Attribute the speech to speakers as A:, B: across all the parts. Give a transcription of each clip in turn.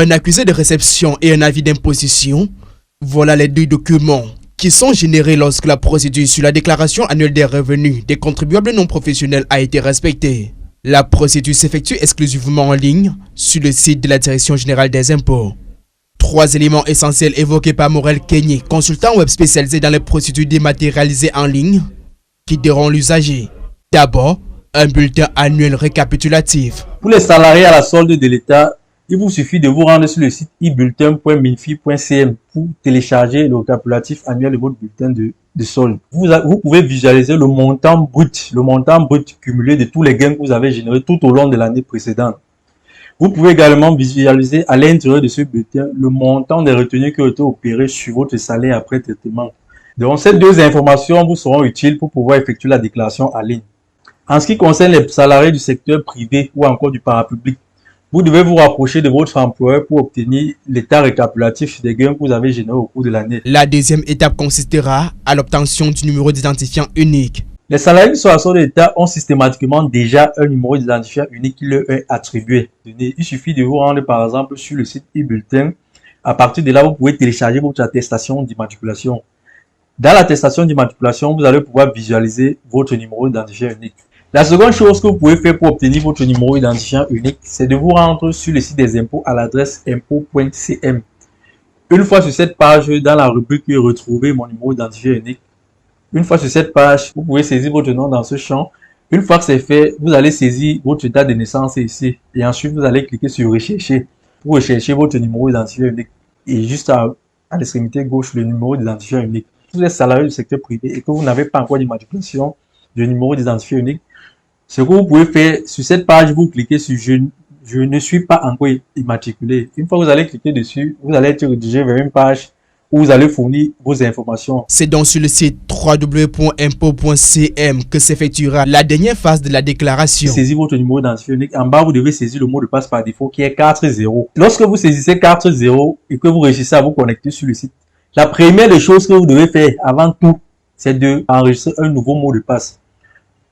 A: un accusé de réception et un avis d'imposition. Voilà les deux documents qui sont générés lorsque la procédure sur la déclaration annuelle des revenus des contribuables non professionnels a été respectée. La procédure s'effectue exclusivement en ligne sur le site de la Direction générale des impôts. 3 éléments essentiels évoqués par Morel Kenny, consultant web spécialisé dans les procédures dématérialisées en ligne, qui guideront l'usager. D'abord, un bulletin annuel récapitulatif.
B: Pour les salariés à la solde de l'État, il vous suffit de vous rendre sur le site e-bulletin.minfi.cm pour télécharger le récapitulatif annuel de votre bulletin de solde. Vous pouvez visualiser le montant brut cumulé de tous les gains que vous avez générés tout au long de l'année précédente. Vous pouvez également visualiser à l'intérieur de ce bulletin le montant des retenues qui ont été opérées sur votre salaire après traitement. Donc, ces deux informations vous seront utiles pour pouvoir effectuer la déclaration en ligne. En ce qui concerne les salariés du secteur privé ou encore du parapublic, vous devez vous rapprocher de votre employeur pour obtenir l'état récapitulatif des gains que vous avez générés au cours de l'année.
A: La deuxième étape consistera à l'obtention du numéro d'identifiant unique.
B: Les salariés qui sont à la solde de l'État ont systématiquement déjà un numéro d'identifiant unique qui leur est attribué. Il suffit de vous rendre par exemple sur le site e-bulletin. À partir de là, vous pouvez télécharger votre attestation d'immatriculation. Dans l'attestation d'immatriculation, vous allez pouvoir visualiser votre numéro d'identifiant unique. La seconde chose que vous pouvez faire pour obtenir votre numéro identifiant unique, c'est de vous rendre sur le site des impôts à l'adresse impôts.cm. Une fois sur cette page, dans la rubrique « Retrouver mon numéro identifiant unique », une fois sur cette page, vous pouvez saisir votre nom dans ce champ. Une fois que c'est fait, vous allez saisir votre date de naissance ici. Et ensuite, vous allez cliquer sur « Rechercher » pour rechercher votre numéro identifiant unique. Et juste à l'extrémité gauche, le numéro d'identifiant unique. Si vous êtes salarié du secteur privé et que vous n'avez pas encore d'immatriculation de numéro d'identifiant unique, ce que vous pouvez faire, sur cette page, vous cliquez sur « Je ne suis pas encore immatriculé ». Une fois que vous allez cliquer dessus, vous allez être redirigé vers une page où vous allez fournir vos informations.
A: C'est donc sur le site www.impôts.cm que s'effectuera la dernière phase de la déclaration.
B: Saisissez votre numéro d'identifiant unique. En bas, vous devez saisir le mot de passe par défaut qui est 40. Lorsque vous saisissez 40 et que vous réussissez à vous connecter sur le site, la première des choses que vous devez faire avant tout, c'est d'enregistrer un nouveau mot de passe.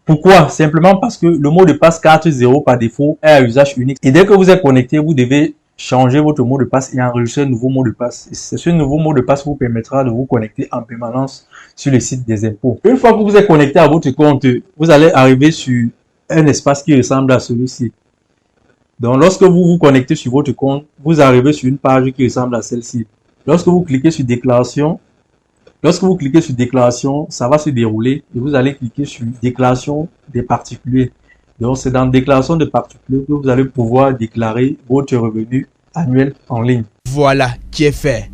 B: Pourquoi? Simplement parce que le mot de passe 40 par défaut est à usage unique. Et dès que vous êtes connecté, vous devez changer votre mot de passe et enregistrer un nouveau mot de passe. Et c'est ce nouveau mot de passe qui vous permettra de vous connecter en permanence sur le site des impôts. Une fois que vous êtes connecté à votre compte, vous allez arriver sur un espace qui ressemble à celui-ci. Donc, lorsque vous vous connectez sur votre compte, vous arrivez sur une page qui ressemble à celle-ci. Lorsque vous cliquez sur déclaration, ça va se dérouler et vous allez cliquer sur déclaration des particuliers. Donc, c'est dans déclaration des particuliers que vous allez pouvoir déclarer votre revenu annuel en ligne.
A: Voilà qui est fait.